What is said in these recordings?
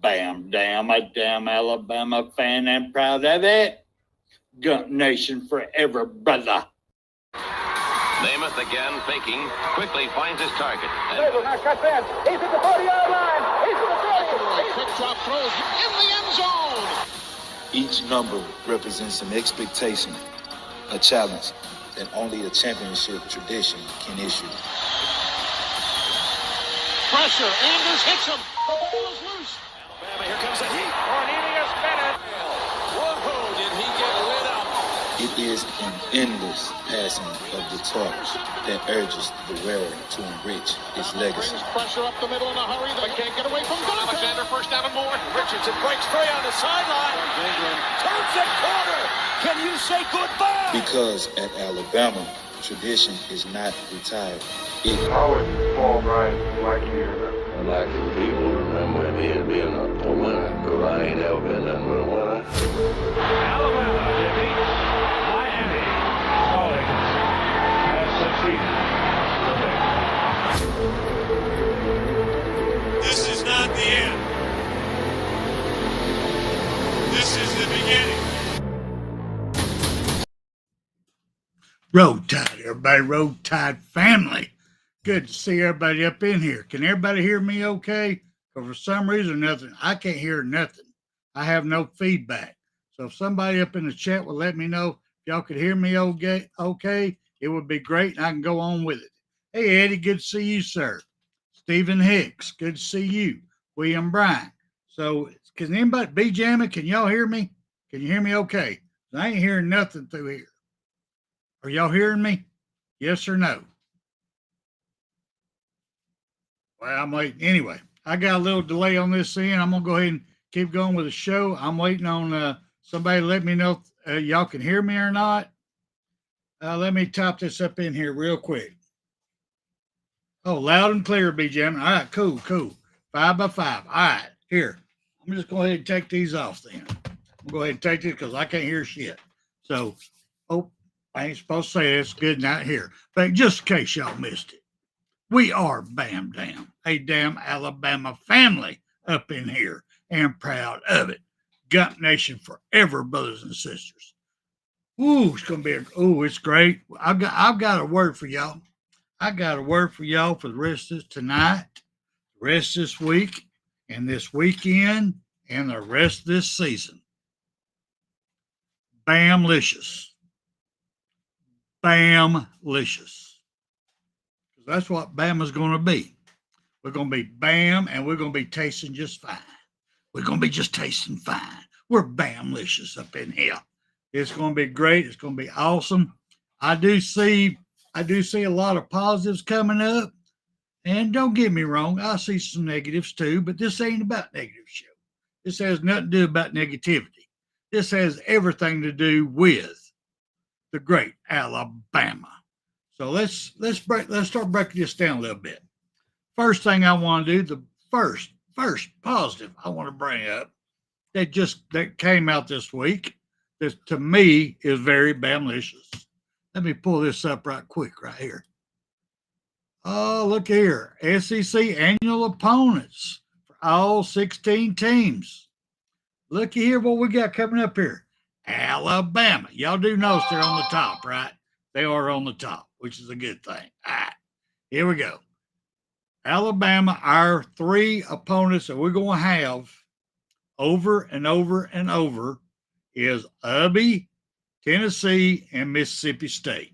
Bam Dam, a damn Alabama fan and proud of it. Gump Nation forever, brother. Namath again, faking, quickly finds his target. Now cuts in. He's at the 40-yard line. He's at the 40. Quick drop throws in the end zone. Each number represents an expectation, a challenge that only a championship tradition can issue. Pressure. Anders hits him. The ball is loose. Alabama, here comes the heat. Cornelius Bennett. Whoa, did he get lit up? It is an endless passing of the torch that urges the wearer to enrich his legacy. Brings pressure up the middle in a hurry. They can't get away from Dante. Alexander first down and more. Richardson breaks free on the sideline. Turns the corner. Can you say goodbye? Because at Alabama, tradition is not retired. I was Paul Bryant like you. I'd like for people to remember me as being a winner, because I ain't ever been nothing but a winner. Alabama defeats Miami. College has succeeded. This is not the end. This is the beginning. Roll Tide, everybody, Roll Tide family. Good to see everybody up in here. Can everybody hear me okay? Because for some reason, I can't hear nothing. I have no feedback. So if somebody up in the chat will let me know if y'all could hear me okay, it would be great, and I can go on with it. Hey, Eddie, good to see you, sir. Stephen Hicks, good to see you. William Bryant. So can anybody, B Jammin', can y'all hear me? Can you hear me okay? I ain't hearing nothing through here. Are y'all hearing me? Yes or no? Well, I'm waiting. Anyway, I got a little delay on this end. I'm going to go ahead and keep going with the show. I'm waiting on somebody to let me know if y'all can hear me or not. Let me type this up in here real quick. Oh, loud and clear, BJ. All right, cool. 5 by 5. All right, here. I'm just going to go ahead and take these off then. I'm going to go ahead and take this because I can't hear shit. So, I ain't supposed to say it's good not here. But just in case y'all missed it, we are Bam Dam, a damn Alabama family up in here, and proud of it. Gump Nation forever, brothers and sisters. Ooh, it's gonna be it's great. I've got a word for y'all. I got a word for y'all for the rest of tonight, the rest of this week, and this weekend, and the rest of this season. Bamlicious. Bamlicious. That's what Bama's going to be. We're going to be Bam, and we're going to be tasting just fine. We're going to be just tasting fine. We're Bamlicious up in here. It's going to be great. It's going to be awesome. I do see a lot of positives coming up. And don't get me wrong, I see some negatives too, but this ain't about negative show. This has nothing to do about negativity. This has everything to do with the great Alabama. So let's start breaking this down a little bit. First thing I want to do, the first positive I want to bring up that came out this week, that to me is very Bamlicious. Let me pull this up right quick right here. Oh, look here. SEC annual opponents for all 16 teams. Looky here what we got coming up here. Alabama. Y'all do notice they're on the top, right? They are on the top, which is a good thing. All right, here we go. Alabama, our 3 opponents that we're going to have over and over and over is Ubby, Tennessee, and Mississippi State.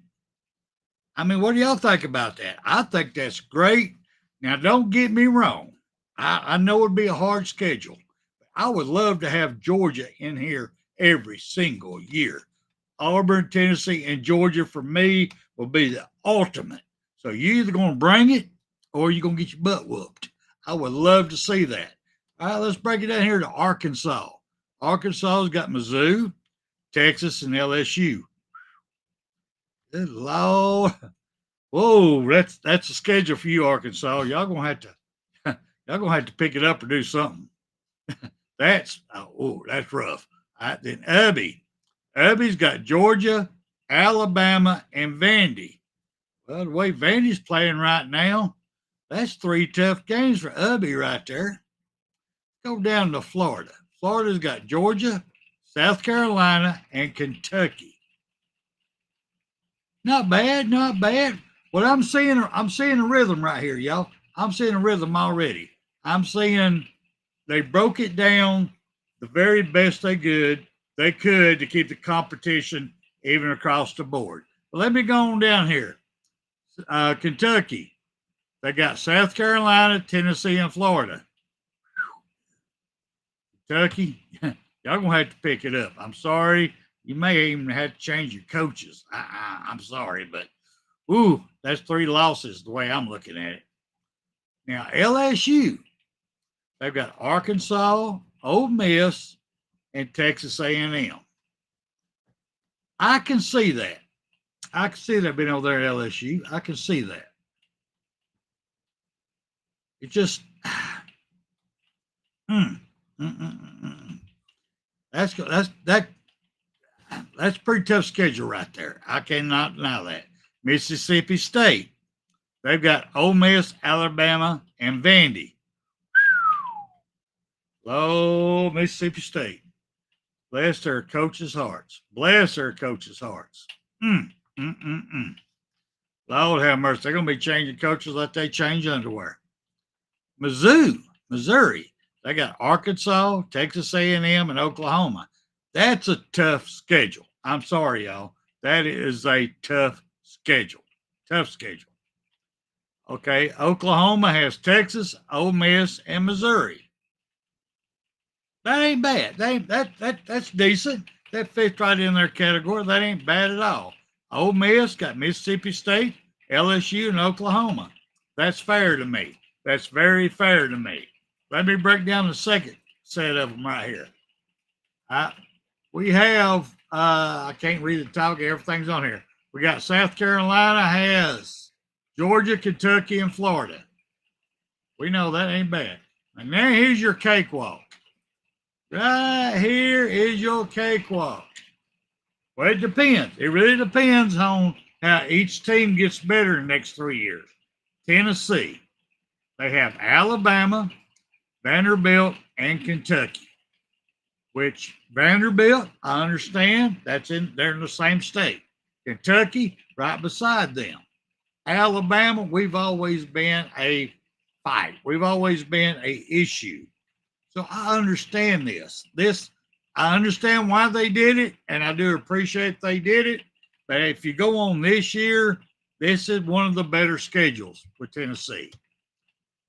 I mean, what do y'all think about that? I think that's great. Now, don't get me wrong. I know it'd be a hard schedule. But I would love to have Georgia in here every single year. Auburn, Tennessee, and Georgia, for me, will be the ultimate. So you're either going to bring it or you're going to get your butt whooped. I would love to see that. All right, let's break it down here to Arkansas. Arkansas's got Mizzou, Texas, and LSU. Good Lord. Whoa, that's a schedule for you, Arkansas. Y'all gonna have to pick it up or do something. That's rough. All right, then Ubby's got Georgia, Alabama, and Vandy. Well, the way Vandy's playing right now, that's 3 tough games for Ubby right there. Go down to Florida. Florida's got Georgia, South Carolina, and Kentucky. Not bad, not bad. What I'm seeing a rhythm right here, y'all. I'm seeing a rhythm already. I'm seeing they broke it down the very best they could to keep the competition even across the board. But let me go on down here. Kentucky. They got South Carolina, Tennessee, and Florida. Kentucky, y'all gonna have to pick it up. I'm sorry. You may even have to change your coaches. I'm sorry, but that's 3 losses the way I'm looking at it. Now, LSU, they've got Arkansas, Ole Miss, and Texas A&M. I can see that. I can see that being over there at LSU. I can see that. It just, that's a pretty tough schedule right there. I cannot deny that. Mississippi State, they've got Ole Miss, Alabama, and Vandy. Oh, Mississippi State. Bless their coaches' hearts. Bless their coaches' hearts. Lord have mercy. They're going to be changing coaches like they change underwear. Missouri. They got Arkansas, Texas A&M, and Oklahoma. That's a tough schedule. I'm sorry, y'all. That is a tough schedule. Tough schedule. Okay, Oklahoma has Texas, Ole Miss, and Missouri. That ain't bad. That's decent. That fits right in their category. That ain't bad at all. Ole Miss got Mississippi State, LSU, and Oklahoma. That's fair to me. That's very fair to me. Let me break down the second set of them right here. We have, I can't read the talk. Everything's on here. We got South Carolina has Georgia, Kentucky, and Florida. We know that ain't bad. And now here's your cakewalk. Right here is your cakewalk. Well, it depends. It really depends on how each team gets better in the next 3 years. Tennessee. They have Alabama, Vanderbilt, and Kentucky. Which Vanderbilt, I understand, they're in the same state. Kentucky, right beside them. Alabama, we've always been a fight. We've always been a issue. So I understand this. I understand why they did it, and I do appreciate they did it. But if you go on this year, this is one of the better schedules for Tennessee.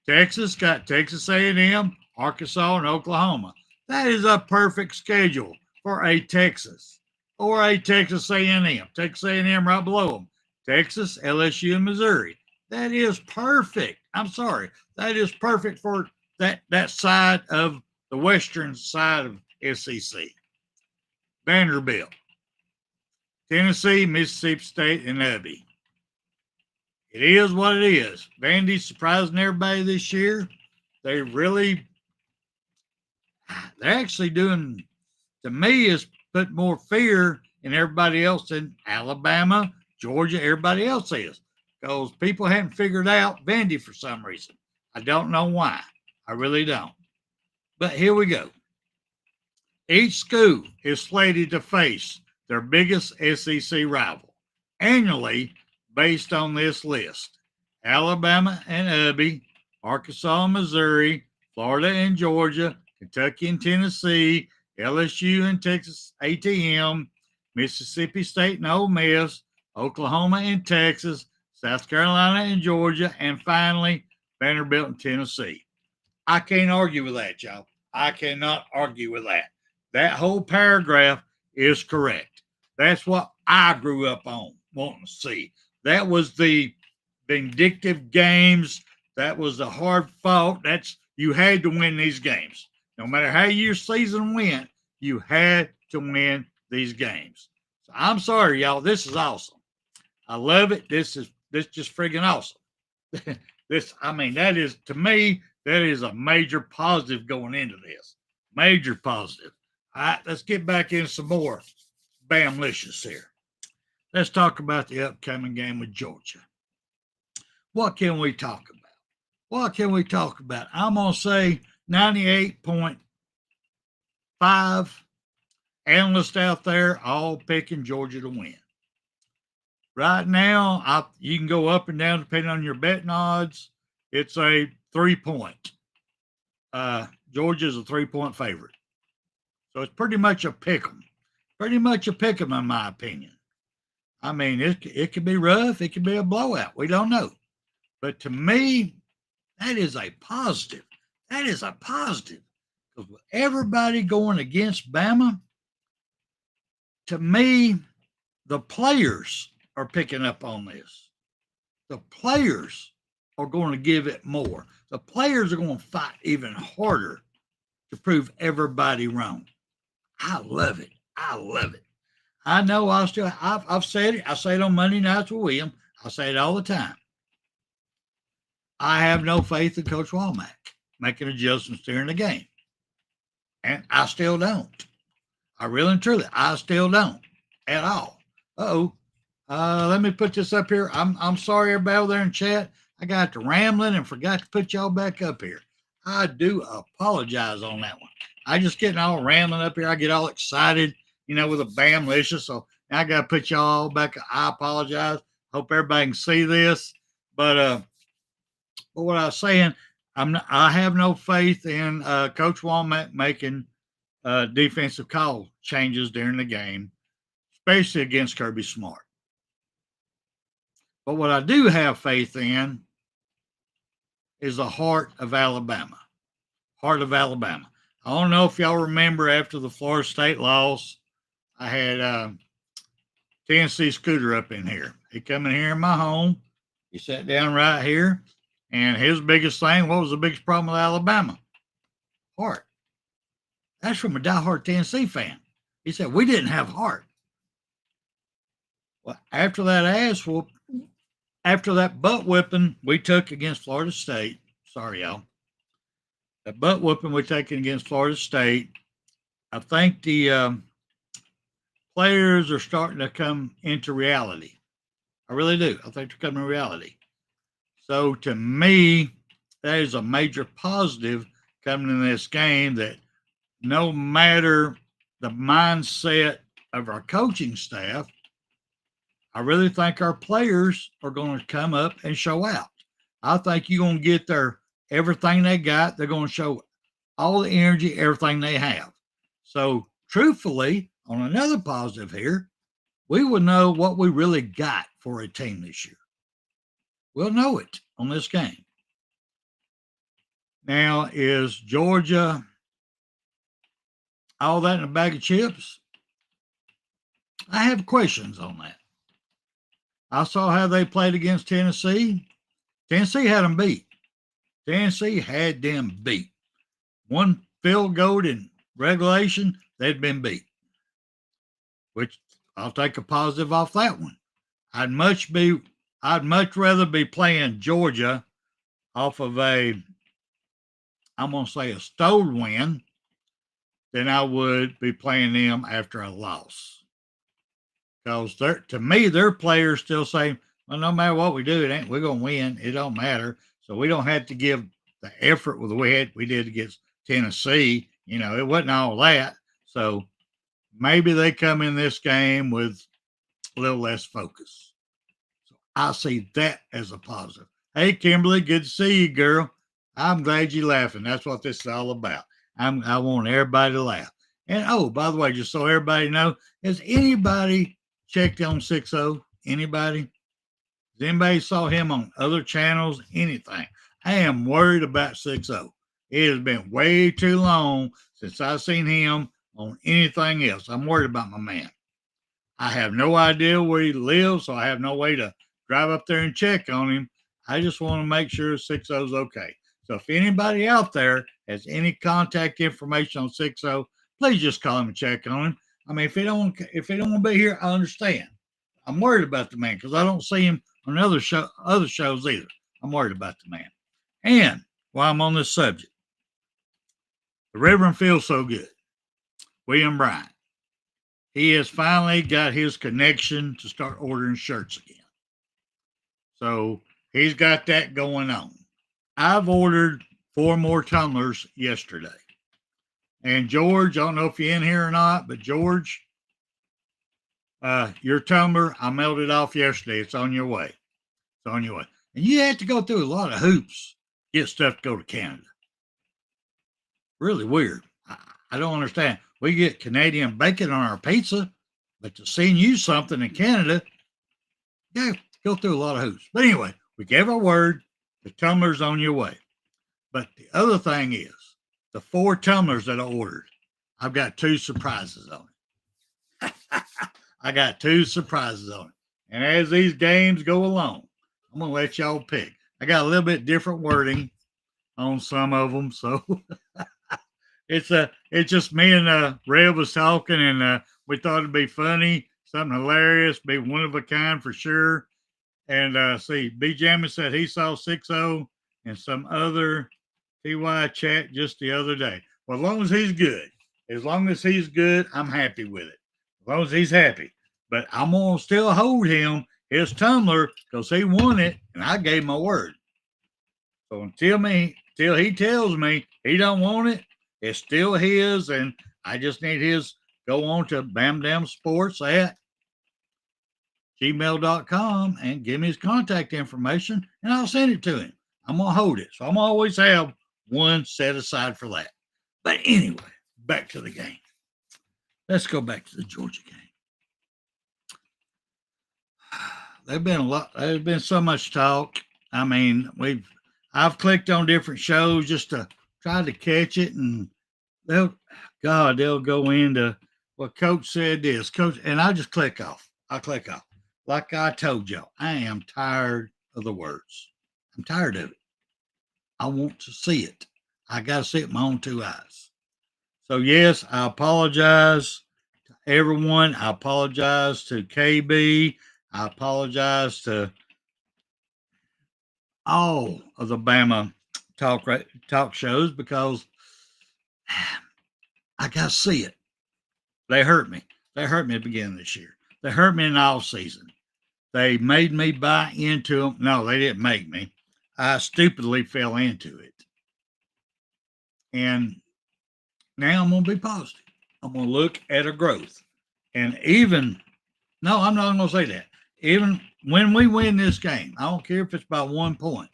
Texas got Texas A&M, Arkansas, and Oklahoma. That is a perfect schedule for a Texas or a Texas A&M. Texas A&M right below them. Texas, LSU, and Missouri. That is perfect. I'm sorry. That is perfect for that side of the western side of SEC. Vanderbilt, Tennessee, Mississippi State, and Ubby. It is what it is. Vandy's surprising everybody this year. They're actually doing, to me, is put more fear in everybody else than Alabama, Georgia, everybody else is. Because people haven't figured out Vandy for some reason. I don't know why. I really don't. But here we go. Each school is slated to face their biggest SEC rival annually based on this list. Alabama and Ubby, Arkansas and Missouri, Florida and Georgia, Kentucky and Tennessee, LSU and Texas A&M, Mississippi State and Ole Miss, Oklahoma and Texas, South Carolina and Georgia, and finally, Vanderbilt and Tennessee. I can't argue with that, y'all. I cannot argue with that. That whole paragraph is correct. That's what I grew up on, wanting to see. That was the vindictive games. That was the hard fought. You had to win these games. No matter how your season went, you had to win these games. So I'm sorry, y'all. This is awesome. I love it. This is just friggin' awesome. That is, to me, that is a major positive going into this. Major positive. All right, let's get back in some more Bamlicious here. Let's talk about the upcoming game with Georgia. What can we talk about? I'm going to say 98.5 analysts out there all picking Georgia to win. Right now, you can go up and down depending on your betting odds. It's a 3-point. Georgia's a 3-point favorite. So it's pretty much a pick 'em. Pretty much a pick 'em, in my opinion. I mean, it could be rough. It could be a blowout. We don't know. But to me, that is a positive. That is a positive. Because with everybody going against Bama, to me, the players are picking up on this. The players are going to give it more. The players are going to fight even harder to prove everybody wrong. I love it. I love it. I know I've said it. I say it on Monday nights with William. I say it all the time. I have no faith in Coach Womack making adjustments during the game. And I still don't. I really and truly, I still don't at all. Let me put this up here. I'm sorry, everybody over there in chat. I got to rambling and forgot to put y'all back up here. I do apologize on that one. I just getting all rambling up here. I get all excited, with a Bamlicious. So I got to put y'all back. I apologize. Hope everybody can see this. But what I was saying, I have no faith in Coach Womack making defensive call changes during the game, especially against Kirby Smart. But what I do have faith in is the heart of Alabama. Heart of Alabama. I don't know if y'all remember after the Florida State loss, I had Tennessee Scooter up in here. He come in here in my home. He sat down right here. And his biggest thing, what was the biggest problem with Alabama? Heart. That's from a diehard Tennessee fan. He said, we didn't have heart. Well, after that after that butt whipping we took against Florida State, sorry, y'all, that butt whipping we taken against Florida State, I think the players are starting to come into reality. I really do. I think they're coming to reality. So to me, that is a major positive coming in this game, that no matter the mindset of our coaching staff, I really think our players are going to come up and show out. I think you're going to get everything they got. They're going to show all the energy, everything they have. So truthfully, on another positive here, we will know what we really got for a team this year. We'll know it on this game. Now, is Georgia all that in a bag of chips? I have questions on that. I saw how they played against Tennessee. Tennessee had them beat. Tennessee had them beat. One field goal in regulation, they'd been beat. Which I'll take a positive off that one. I'd much rather be playing Georgia off of I'm going to say a stolen win than I would be playing them after a loss. Because to me, their players still say, well, no matter what we do, we're going to win. It don't matter. So we don't have to give the effort with the way we did against Tennessee. It wasn't all that. So maybe they come in this game with a little less focus. So I see that as a positive. Hey, Kimberly, good to see you, girl. I'm glad you're laughing. That's what this is all about. I want everybody to laugh. And, by the way, just so everybody know, has anybody checked on 6-0? Anybody? Has anybody saw him on other channels? Anything? I am worried about 6-0. It has been way too long since I've seen him on anything else. I'm worried about my man. I have no idea where he lives, so I have no way to drive up there and check on him. I just want to make sure 6-0 is okay. So if anybody out there has any contact information on 6-0, please just call him and check on him. I mean, if they don't want to be here, I understand. I'm worried about the man because I don't see him on other shows either. I'm worried about the man. And while I'm on this subject, the Reverend feels so good. William Bryant. He has finally got his connection to start ordering shirts again. So he's got that going on. I've ordered 4 more tumblers yesterday. And George, I don't know if you're in here or not, but George, your tumbler, I mailed it off yesterday. It's on your way. It's on your way. And you have to go through a lot of hoops to get stuff to go to Canada. Really weird. I don't understand. We get Canadian bacon on our pizza, but to send you something in Canada, yeah, go through a lot of hoops. But anyway, we gave our word. The tumbler's on your way. But the other thing is, the 4 tumblers that I ordered, I've got 2 surprises on it. I got 2 surprises on it. And as these games go along, I'm going to let y'all pick. I got a little bit different wording on some of them. So it's just me and Rev was talking, and we thought it'd be funny, something hilarious, be one of a kind for sure. And see, B. Jammin said he saw 6-0 and some other TY chat just the other day. Well, as long as he's good, I'm happy with it. As long as he's happy. But I'm going to still hold him his tumbler because he won it, and I gave my word. So until he tells me he don't want it, it's still his, and I just need his. Go on to BAMA Sports at gmail.com and give me his contact information, and I'll send it to him. I'm going to hold it. So I'm going to always have one set aside for that. But anyway, back to the game. Let's go back to the Georgia game. There's been so much talk. I mean, I've clicked on different shows just to try to catch it, and they'll go into, well, Coach said this, Coach, and I just click off. I click off. Like I told y'all, I am tired of the words. I'm tired of it. I want to see it. I got to see it with my own 2 eyes. So, yes, I apologize to everyone. I apologize to KB. I apologize to all of the BAMA talk shows because I got to see it. They hurt me. They hurt me at the beginning of this year. They hurt me in the off season. They made me buy into them. No, they didn't make me. I stupidly fell into it. And now I'm going to be positive. I'm going to look at a growth. And I'm not going to say that. Even when we win this game, I don't care if it's by 1 point.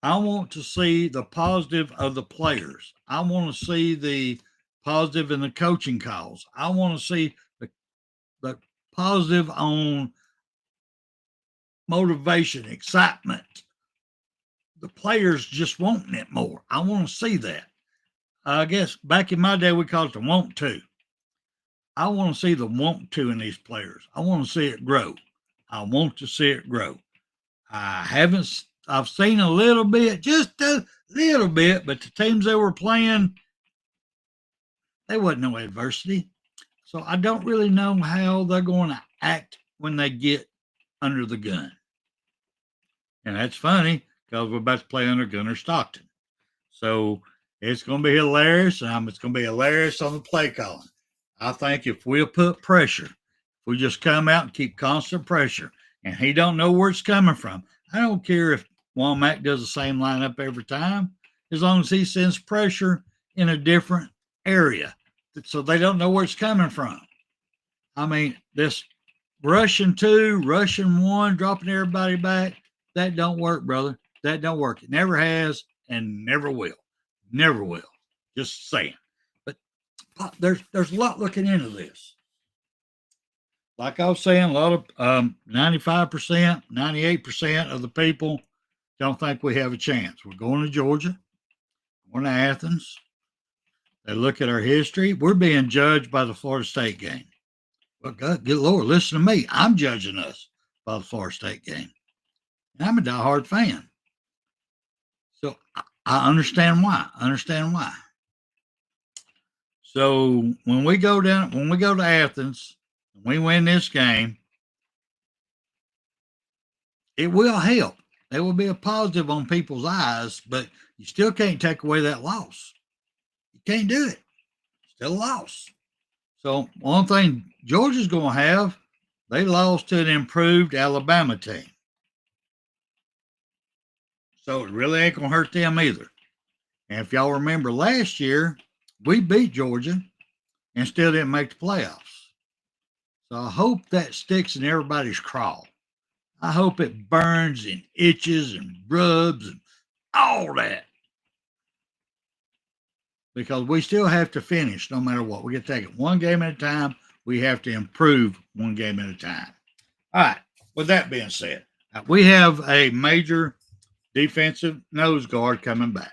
I want to see the positive of the players. I want to see the positive in the coaching calls. I want to see the positive on motivation, excitement. The players just wanting it more. I want to see that. I guess back in my day, we called it the want to. I want to see the want to in these players. I want to see it grow. I want to see it grow. I've seen a little bit, just a little bit, but the teams they were playing, there wasn't no adversity. So I don't really know how they're going to act when they get under the gun. And that's funny because we're about to play under Gunner Stockton. So it's going to be hilarious. It's going to be hilarious on the play calling. I think if we'll put pressure, if we just come out and keep constant pressure, and he don't know where it's coming from. I don't care if Womack does the same lineup every time, as long as he sends pressure in a different area so they don't know where it's coming from. I mean, this rushing 2, rushing 1, dropping everybody back, that don't work, brother. That don't work. It never has and never will. Never will. Just saying. But there's a lot looking into this. Like I was saying, a lot of 95%, 98% of the people don't think we have a chance. We're going to Georgia. We're going to Athens. They look at our history. We're being judged by the Florida State game. Well, God, good Lord, listen to me. I'm judging us by the Florida State game. And I'm a diehard fan. So I understand why. So when we go to Athens, and we win this game, it will help. There will be a positive on people's eyes, but you still can't take away that loss. You can't do it. Still a loss. So one thing Georgia's going to have, they lost to an improved Alabama team. So it really ain't going to hurt them either. And if y'all remember last year, we beat Georgia and still didn't make the playoffs. So I hope that sticks in everybody's craw. I hope it burns and itches and rubs and all that. Because we still have to finish no matter what. We get to take it one game at a time. We have to improve one game at a time. All right. With that being said, we have a major defensive nose guard coming back.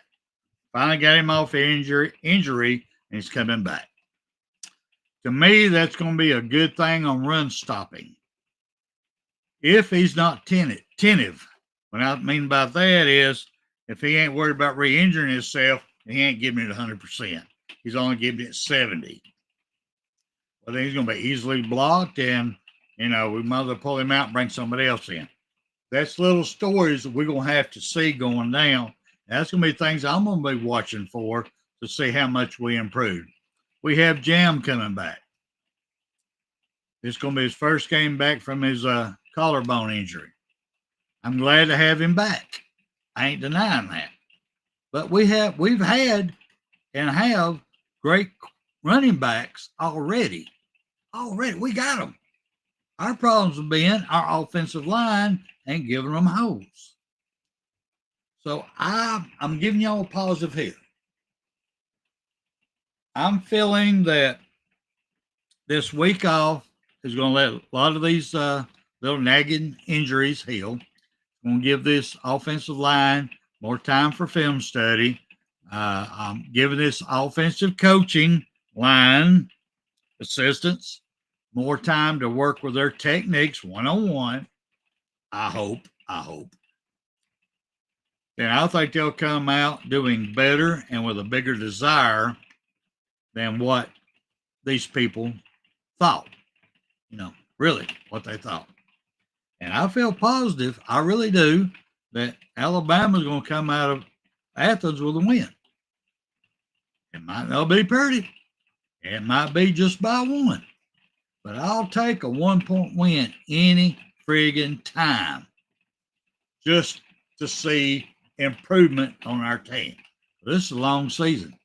Finally got him off injury, and he's coming back. To me, that's going to be a good thing on run stopping. If he's not tentative. What I mean by that is, if he ain't worried about re-injuring himself, he ain't giving it 100%. He's only giving it 70%. Well, then he's going to be easily blocked, and, we might as well pull him out and bring somebody else in. That's little stories that we're going to have to see going down. That's going to be things I'm going to be watching for to see how much we improved. We have Jam coming back. It's going to be his first game back from his collarbone injury. I'm glad to have him back. I ain't denying that. But we've had and have great running backs already. We got them. Our problems have been our offensive line ain't giving them holes. So I'm giving y'all a positive here. I'm feeling that this week off is going to let a lot of these little nagging injuries heal. Going to give this offensive line more time for film study. I'm giving this offensive coaching line assistants more time to work with their techniques one-on-one. I hope. And I think they'll come out doing better and with a bigger desire than what these people thought. Really what they thought. And I feel positive, I really do, that Alabama's going to come out of Athens with a win. It might not be pretty. It might be just by one. But I'll take a 1-point win any friggin' time just to see improvement on our team. This is a long season.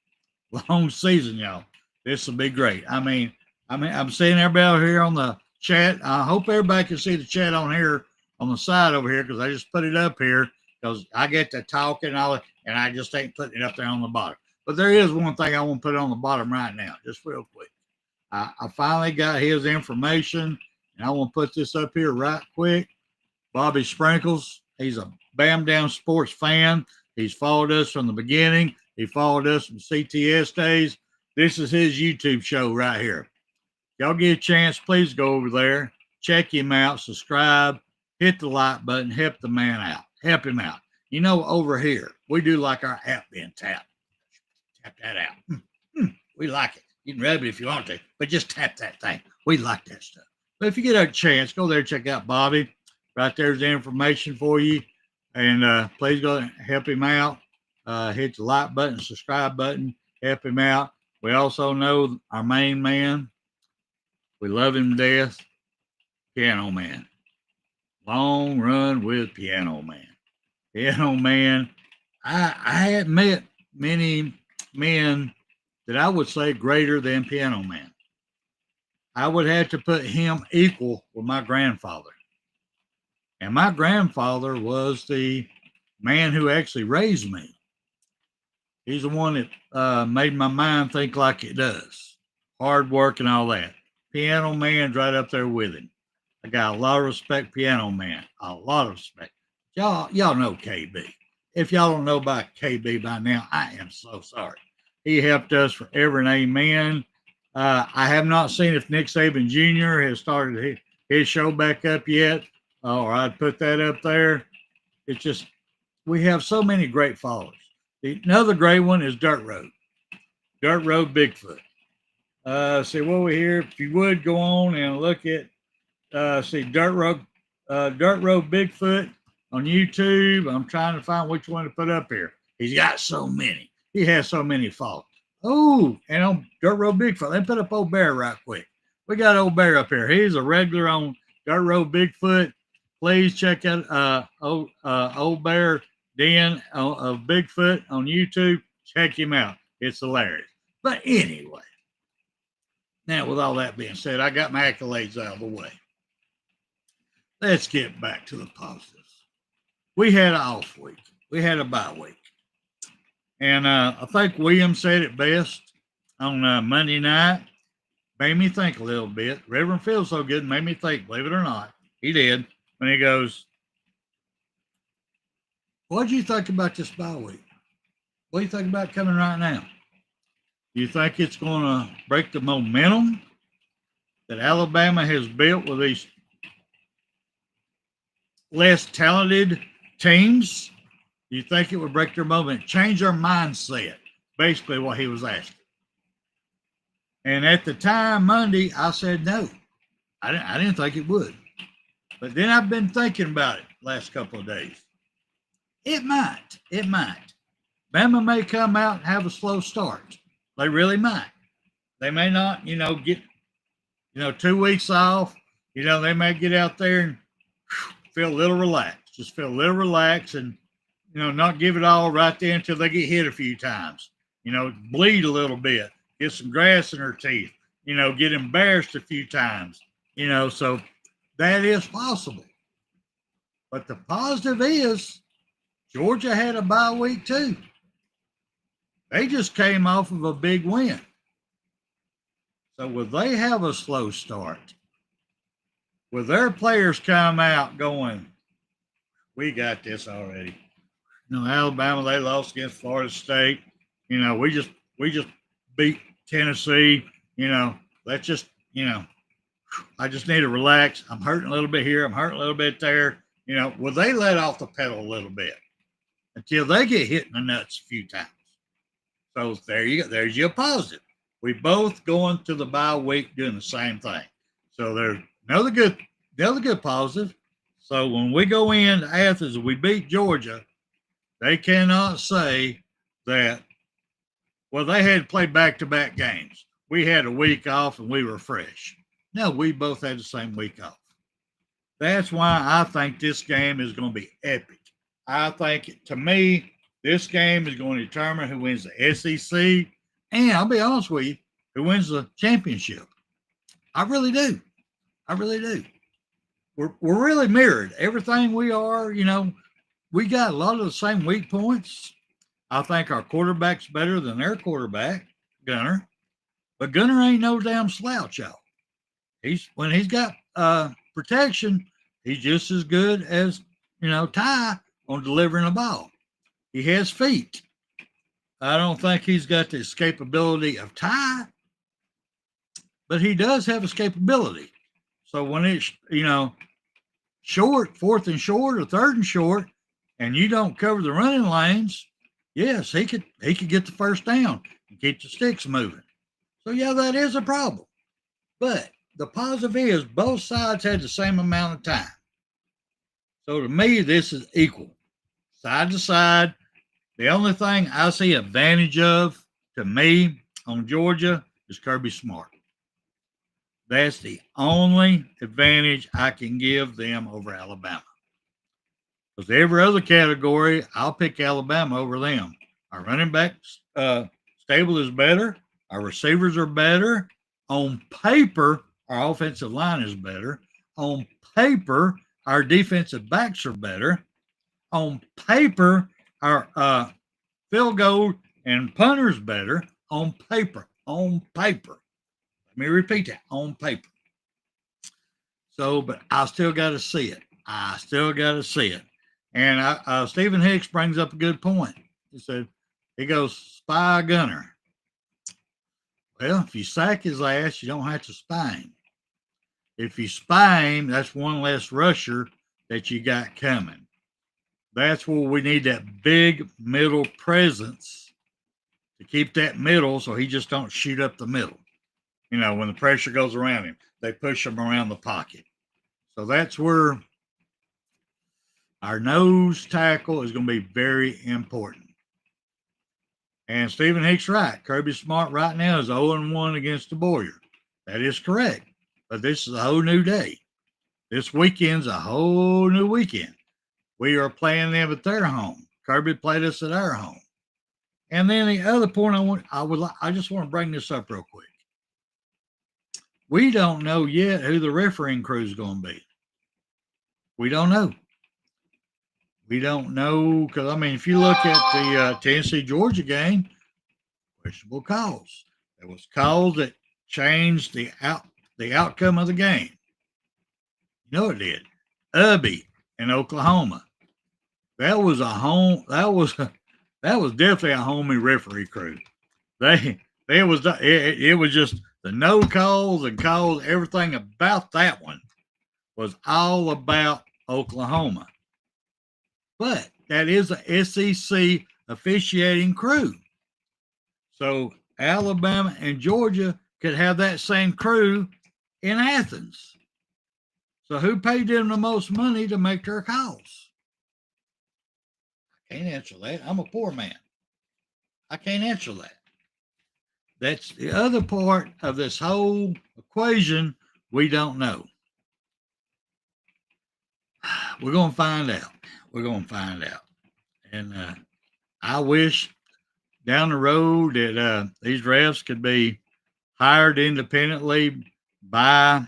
Long season, y'all. This will be great. I'm seeing everybody out here on the chat. I hope everybody can see the chat on here on the side over here because I just put it up here because I get to talking and all, and I just ain't putting it up there on the bottom. But there is one thing I want to put on the bottom right now, just real quick. I finally got his information, and I want to put this up here right quick. Bobby Sprinkles, he's a BAMA Sports fan. He's followed us from the beginning. He followed us from CTS days. This is his YouTube show right here. Y'all get a chance, please go over there, check him out, subscribe, hit the like button, help the man out, help him out. Over here, we do like our app being tapped. Tap that out. We like it. You can rub it if you want to, but just tap that thing. We like that stuff. But if you get a chance, go there and check out Bobby. Right there's the information for you. And please go and help him out. Hit the like button, subscribe button, help him out. We also know our main man. We love him to death. Piano Man. Long run with Piano Man. Piano Man. I had met many men that I would say greater than Piano Man. I would have to put him equal with my grandfather. And my grandfather was the man who actually raised me. He's the one that made my mind think like it does. Hard work and all that. Piano Man's right up there with him. I got a lot of respect, Piano Man. A lot of respect. Y'all know KB. If y'all don't know about KB by now, I am so sorry. He helped us forever and amen. I have not seen if Nick Saban Jr. has started his show back up yet, or I'd put that up there. It's just, we have so many great followers. Another great one is Dirt Road. Dirt Road Bigfoot. See what we here. If you would go on and look at, see Dirt Road Bigfoot on YouTube. I'm trying to find which one to put up here. He's got so many. He has so many followers. Oh, and on Dirt Road Bigfoot, let me put up Old Bear right quick. We got Old Bear up here. He's a regular on Dirt Road Bigfoot. Please check out Old Bear. Den of Bigfoot on YouTube. Check him out. It's hilarious. But anyway, now with all that being said, I got my accolades out of the way. Let's get back to the positives. We had an off week. We had a bye week. And I think William said it best on Monday night. Made me think a little bit. Reverend feels so good, made me think, believe it or not. He did. When he goes, what do you think about this bye week? What do you think about coming right now? Do you think it's going to break the momentum that Alabama has built with these less talented teams? Do you think it would break their momentum, change their mindset? Basically what he was asking. And at the time, Monday, I said no. I didn't think it would. But then I've been thinking about it last couple of days. It might. It might. Bama may come out and have a slow start. They really might. They may not, get, 2 weeks off. They may get out there and feel a little relaxed. Just feel a little relaxed and, not give it all right there until they get hit a few times. Bleed a little bit. Get some grass in their teeth. Get embarrassed a few times. So that is possible. But the positive is Georgia had a bye week too. They just came off of a big win. So will they have a slow start? Will their players come out going, we got this already? Alabama, they lost against Florida State. We just beat Tennessee. Let's just, I just need to relax. I'm hurting a little bit here. I'm hurting a little bit there. Will they let off the pedal a little bit until they get hit in the nuts a few times? So there you go. There's your positive. We both going to the bye week doing the same thing. So there's another good positive. So when we go into Athens and we beat Georgia, they cannot say that, well, they had to play back-to-back games. We had a week off and we were fresh. No, we both had the same week off. That's why I think this game is going to be epic. I think, to me, this game is going to determine who wins the SEC, and I'll be honest with you, who wins the championship. I really do. I really do. We're really mirrored. Everything we are, we got a lot of the same weak points. I think our quarterback's better than their quarterback, Gunner. But Gunner ain't no damn slouch, y'all. When he's got protection, he's just as good as, Ty on delivering a ball. He has feet. I don't think he's got the escapability of Ty, but he does have escapability. So when it's, short, 4th and short or 3rd and short, and you don't cover the running lanes, yes, he could get the first down and keep the sticks moving. So yeah, that is a problem. But the positive is both sides had the same amount of time. So to me, this is equal. Side to side. The only thing I see advantage of, to me, on Georgia is Kirby Smart. That's the only advantage I can give them over Alabama. Because every other category, I'll pick Alabama over them. Our running back stable is better. Our receivers are better. On paper, our offensive line is better. On paper, our defensive backs are better. On paper, our field goal and punters better. On paper. Let me repeat that. On paper. So, but I still got to see it. And Stephen Hicks brings up a good point. He goes, spy Gunner. Well, if you sack his ass, you don't have to spy him. If you spy him, that's one less rusher that you got coming. That's where we need that big middle presence to keep that middle so he just don't shoot up the middle. When the pressure goes around him, they push him around the pocket. So that's where our nose tackle is going to be very important. And Stephen Hicks right. Kirby Smart right now is 0-1 against the Warrior. That is correct. But this is a whole new day. This weekend's a whole new weekend. We are playing them at their home. Kirby played us at our home. And then the other point I just want to bring this up real quick. We don't know yet who the refereeing crew is going to be. We don't know. We don't know because, I mean, if you look at the Tennessee-Georgia game, questionable calls. There was calls that changed the outcome of the game. You know it did. Ubby in Oklahoma. That was definitely a homie referee crew. It was just the no calls and calls. Everything about that one was all about Oklahoma. But that is a SEC officiating crew. So Alabama and Georgia could have that same crew in Athens. So who paid them the most money to make their calls? I can't answer that. I'm a poor man. I can't answer that. That's the other part of this whole equation we don't know. We're going to find out. We're going to find out. And I wish down the road that these refs could be hired independently by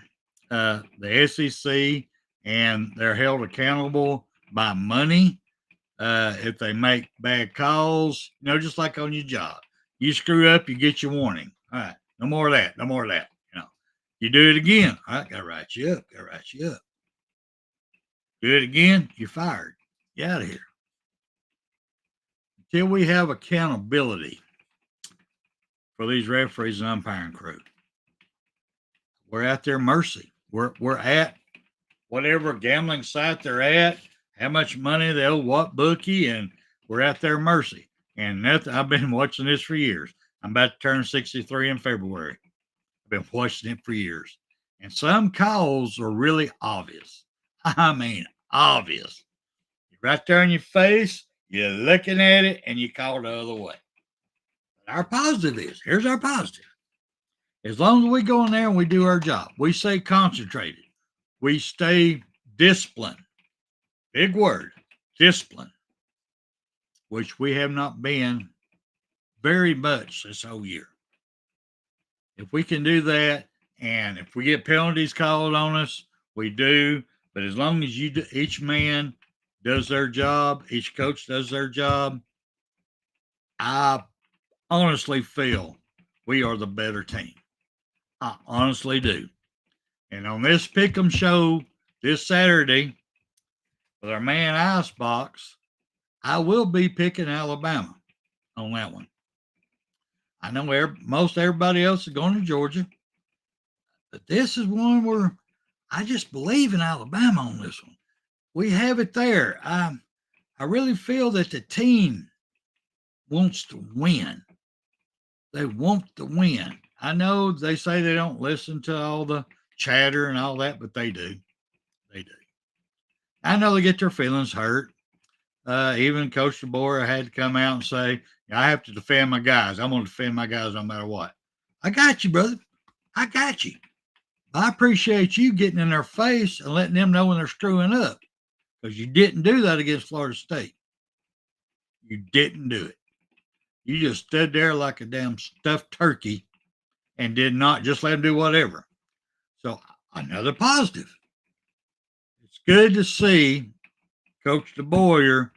the SEC, and they're held accountable by money if they make bad calls. You know, just like on your job. You screw up, you get your warning. All right, no more of that. No more of that. You know, you do it again. All right, gotta write you up. Gotta write you up. Do it again, you're fired. Get out of here. Until we have accountability for these referees and umpiring crew, we're at their mercy. We're at whatever gambling site they're at, how much money they owe what bookie, and we're at their mercy. And nothing. I've been watching this for years. I'm about to turn 63 in February. I've been watching it for years. And some calls are really obvious. I mean, obvious. Right there in your face, you're looking at it, and you call the other way. Our positive is, here's our positive. As long as we go in there and we do our job, we stay concentrated, we stay disciplined. Big word, discipline, which we have not been very much this whole year. If we can do that, and if we get penalties called on us, we do. But as long as each man does their job, each coach does their job, I honestly feel we are the better team. I honestly do. And on this Pickem show this Saturday with our man Icebox, I will be picking Alabama on that one. I know most everybody else is going to Georgia, but this is one where I just believe in Alabama on this one. We have it there. I really feel that the team wants to win. They want to win. I know they say they don't listen to all the chatter and all that, but they do. They do. I know they get their feelings hurt. Even Coach DeBoer had to come out and say, I have to defend my guys. I'm going to defend my guys no matter what. I got you, brother. I got you. I appreciate you getting in their face and letting them know when they're screwing up, because you didn't do that against Florida State. You didn't do it. You just stood there like a damn stuffed turkey and did not just let them do whatever. So another positive. It's good to see Coach DeBoer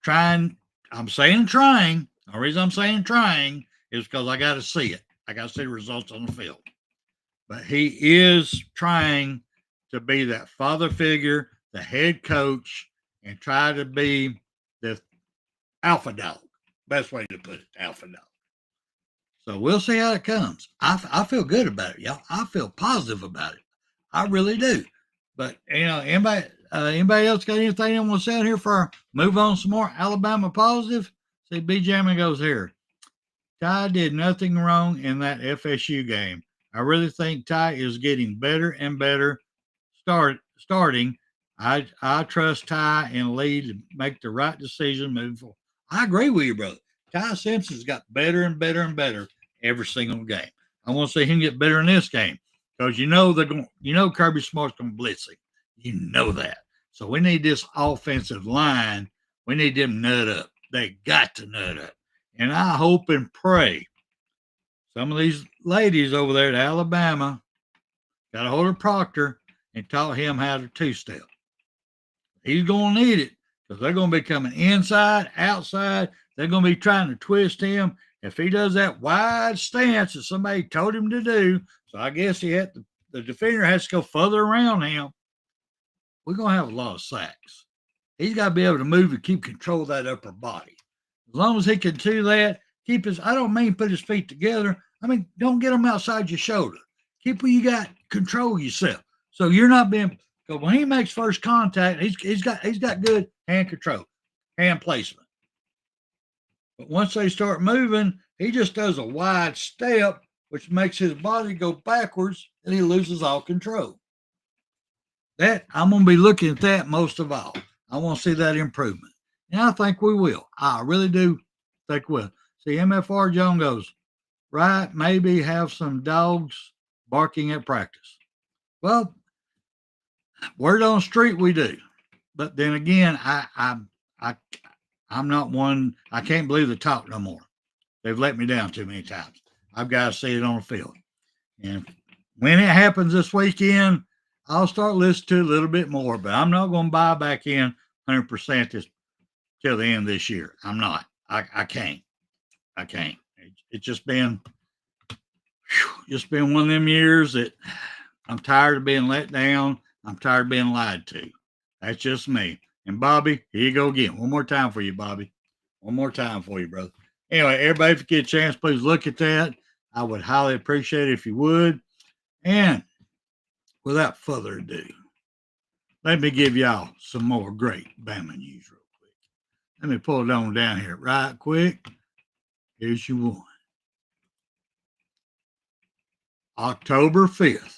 trying. I'm saying trying. The reason I'm saying trying is because I got to see it. I got to see the results on the field. But he is trying to be that father figure, the head coach, and try to be the alpha dog. Best way to put it, alpha dog. So we'll see how it comes. I feel good about it, y'all. I feel positive about it. I really do. But, anybody else got anything they want to say out here for our move on some more Alabama positive? See, B. Jammin goes here. Ty did nothing wrong in that FSU game. I really think Ty is getting better and better starting. I trust Ty and Lee to make the right decision moving forward. I agree with you, brother. Ty Simpson's got better and better and better every single game. I want to see him get better in this game because Kirby Smart's going to blitz him. You know that. So we need this offensive line. We need them nut up. They got to nut up. And I hope and pray some of these ladies over there at Alabama got a hold of Proctor and taught him how to two-step. He's going to need it because they're going to be coming inside, outside. They're going to be trying to twist him. If he does that wide stance that somebody told him to do, so I guess the defender has to go further around him, we're going to have a lot of sacks. He's got to be able to move and keep control of that upper body. As long as he can do that, I don't mean put his feet together. I mean, don't get them outside your shoulder. Keep where you got control yourself. So you're not being, because when he makes first contact, he's got good hand control, hand placement. But once they start moving, he just does a wide step, which makes his body go backwards, and he loses all control. That I'm going to be looking at that most of all. I want to see that improvement. And I think we will. I really do think we will. See, MFR John goes, right, maybe have some dogs barking at practice. Well, word on the street we do. But then again, I'm not one, I can't believe the talk no more. They've let me down too many times. I've got to see it on the field. And when it happens this weekend, I'll start listening to it a little bit more, but I'm not going to buy back in 100% till the end of this year. I'm not. I can't. It's just been one of them years that I'm tired of being let down. I'm tired of being lied to. That's just me. And Bobby, here you go again. One more time for you, Bobby. One more time for you, brother. Anyway, everybody, if you get a chance, please look at that. I would highly appreciate it if you would. And without further ado, let me give y'all some more great Bama news real quick. Let me pull it on down here right quick. Here's your one. October 5th,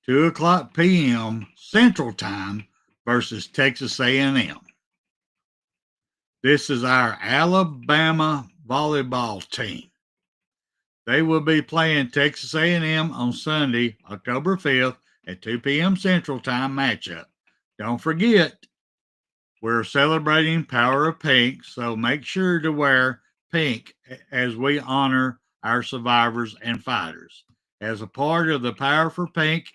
2:00 p.m. Central Time versus Texas A&M. This is our Alabama volleyball team. They will be playing Texas A&M on Sunday, October 5th at 2 p.m. Central Time matchup. Don't forget, we're celebrating Power of Pink, so make sure to wear pink as we honor our survivors and fighters. As a part of the Power for Pink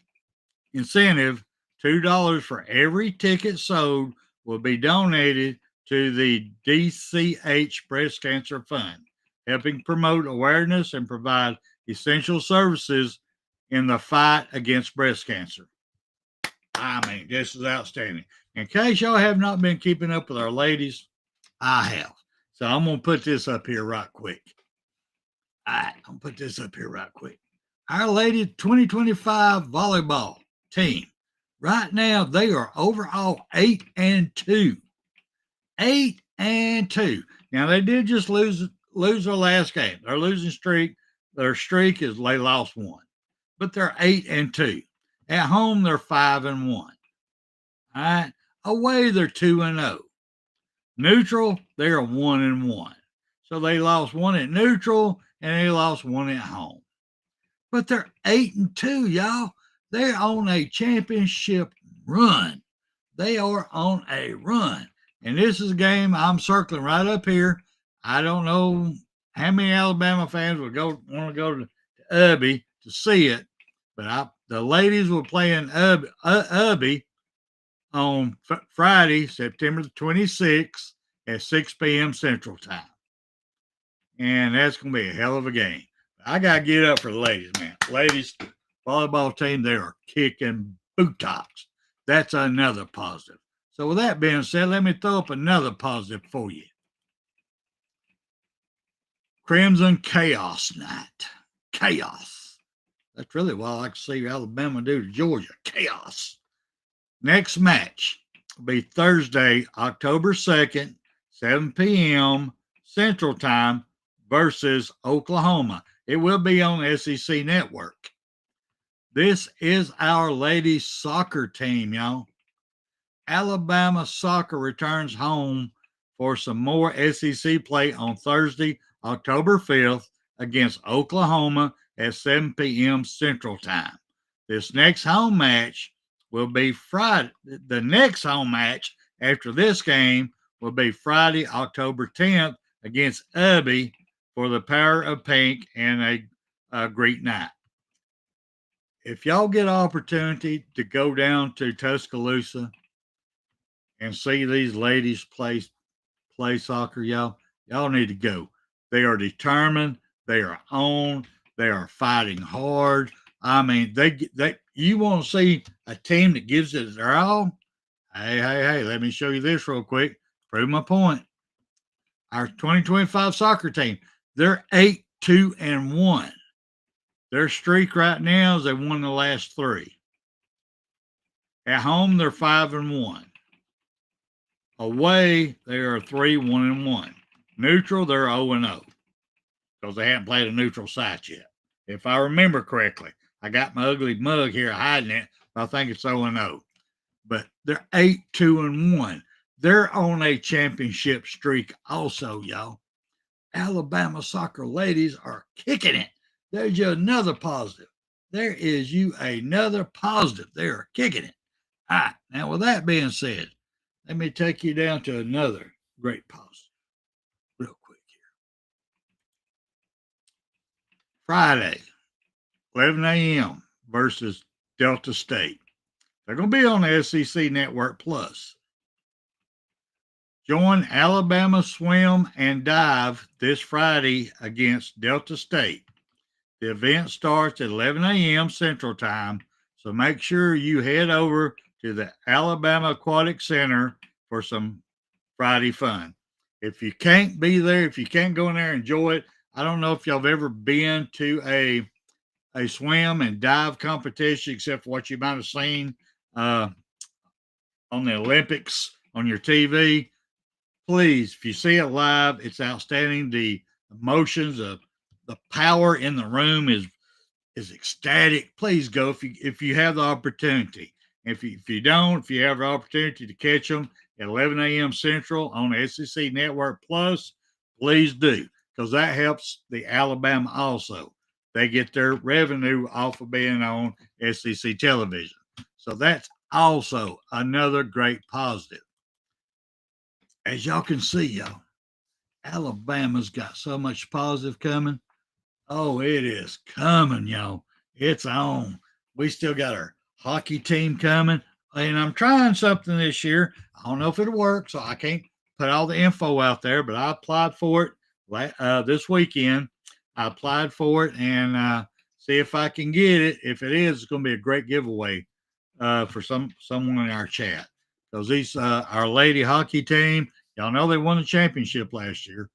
incentive, $2 for every ticket sold will be donated to the DCH Breast Cancer Fund, helping promote awareness and provide essential services in the fight against breast cancer. I mean, this is outstanding. In case y'all have not been keeping up with our ladies, I have. So I'm going to put this up here right quick. All right, I'm going to put this up here right quick. Our lady 2025 volleyball team, right now, they are overall 8-2. 8-2. Now, they did just lose their last game. Their losing streak, their streak is they lost one. But they're 8-2. At home, they're 5-1. All right. Away, they're 2-0. Neutral, they're 1-1. So they lost one at neutral and they lost one at home. But they're 8-2, y'all. They're on a championship run. They are on a run. And this is a game I'm circling right up here. I don't know how many Alabama fans would want to go to Ubby to see it, but the ladies will play in Ubby on Friday, September the 26th at 6 p.m. Central Time. And that's going to be a hell of a game. I got to get up for the ladies, man. Ladies, volleyball team, they are kicking buttocks. That's another positive. So with that being said, let me throw up another positive for you. Crimson Chaos Night. Chaos. That's really what I like to see Alabama do to Georgia. Chaos. Next match will be Thursday, October 2nd, 7 p.m. Central Time versus Oklahoma. It will be on SEC Network. This is our ladies soccer team, y'all. Alabama soccer returns home for some more SEC play on Thursday, October 5th against Oklahoma at 7 p.m. Central Time. This next home match will be Friday. The next home match after this game will be Friday, October 10th against Ubby for the Power of Pink and a Greek night. If y'all get an opportunity to go down to Tuscaloosa and see these ladies play soccer, y'all need to go. They are determined. They are on. They are fighting hard. I mean, you want to see a team that gives it their all? Hey, let me show you this real quick. Prove my point. Our 2025 soccer team, they're 8-2-1. Their streak right now is they won the last 3. At home, they're 5-1. Away, they are 3-1-1. Neutral, they're 0-0 because they haven't played a neutral site yet. If I remember correctly, I got my ugly mug here hiding it, but I think it's 0-0. But they're 8-2-1. They're on a championship streak also, y'all. Alabama soccer ladies are kicking it. There's you another positive. There is you another positive. They are kicking it. All right. Now, with that being said, let me take you down to another great positive real quick here. Friday, 11 a.m. versus Delta State. They're going to be on the SEC Network Plus. Join Alabama Swim and Dive this Friday against Delta State. The event starts at 11 a.m. Central Time, so make sure you head over to the Alabama Aquatic Center for some Friday fun. If you can't be there, if you can't go in there and enjoy it, I don't know if y'all have ever been to a swim and dive competition, except for what you might have seen on the Olympics on your TV. Please, if you see it live, it's outstanding. The emotions, the power in the room is ecstatic. Please go if you have the opportunity. If you don't, if you have the opportunity to catch them at 11 a.m. Central on SEC Network Plus, please do, because that helps the Alabama also. They get their revenue off of being on SEC television. So that's also another great positive. As y'all can see, y'all, Alabama's got so much positive coming. Oh, it is coming, y'all. It's on. We still got our hockey team coming. And I'm trying something this year. I don't know if it'll work, so I can't put all the info out there, but I applied for it this weekend. I applied for it and see if I can get it. If it is, it's going to be a great giveaway for someone in our chat. Because these our lady hockey team, y'all know they won the championship last year,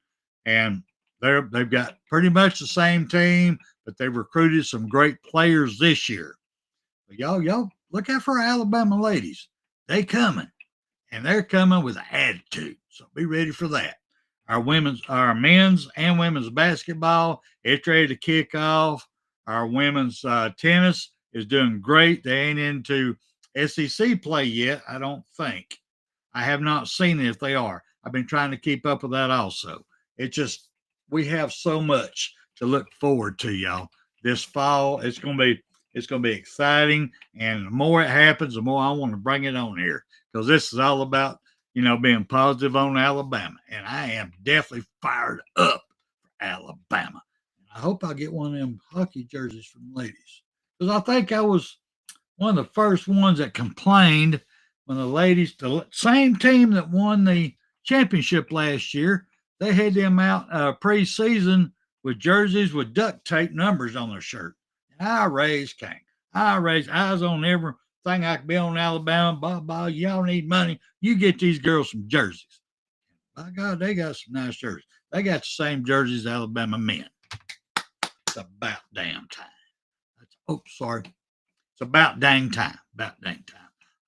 and they've got pretty much the same team, but they've recruited some great players this year. But y'all look out for our Alabama ladies. They coming, and they're coming with an attitude. So be ready for that. Our men's and women's basketball, it's ready to kick off. Our women's tennis is doing great. They ain't into SEC play yet, I don't think. I have not seen it if they are. I've been trying to keep up with that also. We have so much to look forward to, y'all. This fall, it's gonna be exciting, and the more it happens, the more I want to bring it on here, because this is all about being positive on Alabama, and I am definitely fired up for Alabama. I hope I get one of them hockey jerseys from the ladies, because I think I was one of the first ones that complained when the ladies, the same team that won the championship last year, they had them out pre-season with jerseys with duct tape numbers on their shirt. And I raised King. I was on everything I could be on Alabama. Blah, y'all need money. You get these girls some jerseys. By God, they got some nice jerseys. They got the same jerseys Alabama men. It's about damn time. Sorry. It's about dang time. About dang time.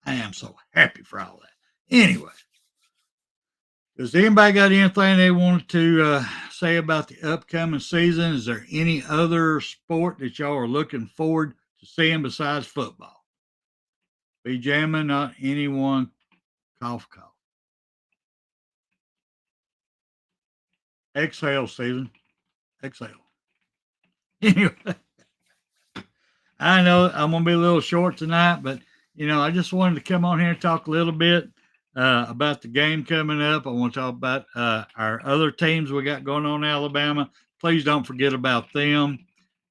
I am so happy for all that. Anyway, does anybody got anything they wanted to say about the upcoming season? Is there any other sport that y'all are looking forward to seeing besides football? Be jamming, not anyone. Cough. Exhale, Stephen. Exhale. Anyway, I know I'm going to be a little short tonight, but, I just wanted to come on here and talk a little bit about the game coming up. I want to talk about our other teams we got going on in Alabama. Please don't forget about them.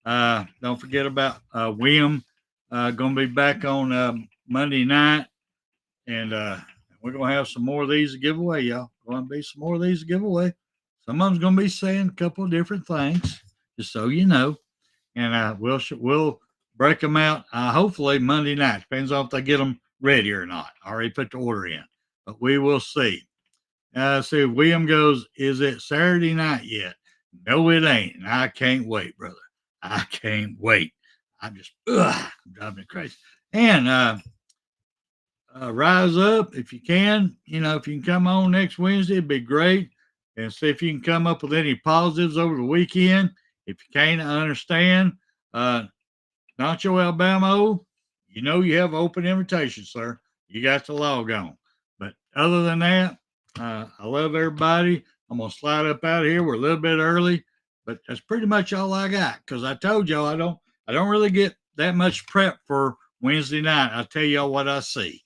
Don't forget about William. Going to be back on Monday night, and we're going to have some more of these to give away, y'all. Going to be some more of these to give away. Some of them's going to be saying a couple of different things, just so you know. And we'll break them out hopefully Monday night. Depends on if they get them ready or not. I already put the order in, but we will see. See, William goes, is it Saturday night yet? No, it ain't. And I can't wait, brother. I can't wait. I'm just driving me crazy. And rise up if you can. You know, if you can come on next Wednesday, it'd be great. And see if you can come up with any positives over the weekend. If you can't, I understand. Nacho Alabama, you know you have open invitation, sir. You got to log on. But other than that, I love everybody. I'm gonna slide up out of here. We're a little bit early, but that's pretty much all I got. Because I told y'all I don't really get that much prep for Wednesday night. I'll tell y'all what I see.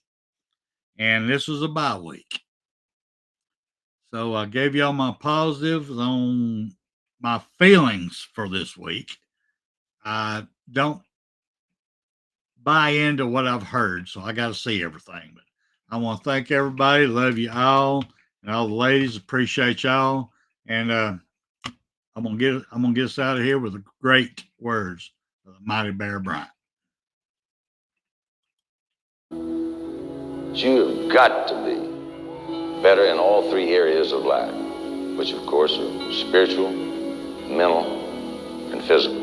And this was a bye week. So I gave y'all my positives on my feelings for this week. I don't buy into what I've heard, so I got to see everything. But I want to thank everybody. Love you all, and all the ladies. Appreciate y'all. And I'm gonna get us out of here with the great words of the mighty Bear Bryant. You've got to be better in all three areas of life, which of course are spiritual, mental, and physical.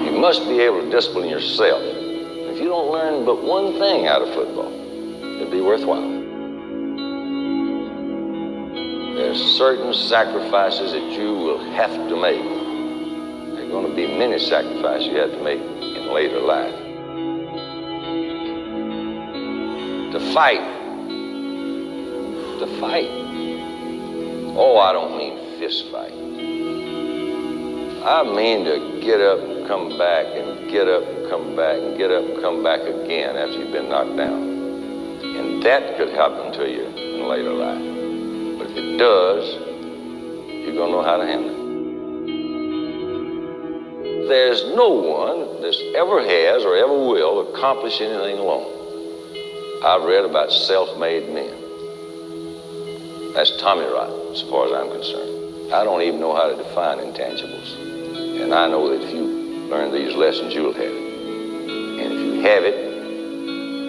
You must be able to discipline yourself. If you don't learn but one thing out of football, it'll be worthwhile. There's certain sacrifices that you will have to make. There are going to be many sacrifices you have to make in later life. To fight. Oh, I don't mean fist fight. I mean to get up and come back and get up and come back and get up and come back again after you've been knocked down. And that could happen to you in later life. But if it does, you're going to know how to handle it. There's no one that ever has or ever will accomplish anything alone. I've read about self-made men. That's Tommy rot, as far as I'm concerned. I don't even know how to define intangibles. And I know that if you learn these lessons, you'll have it. And if you have it,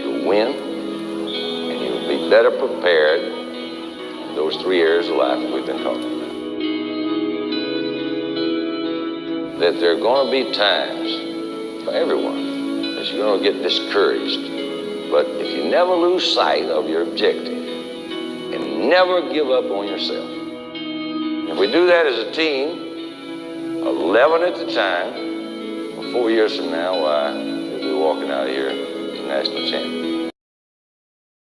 you'll win, and you'll be better prepared in those three areas of life that we've been talking about. That there are going to be times for everyone that you're going to get discouraged. But if you never lose sight of your objective and never give up on yourself, if we do that as a team, 11 at the time, 4 years from now, why, we'll be walking out of here as national champion.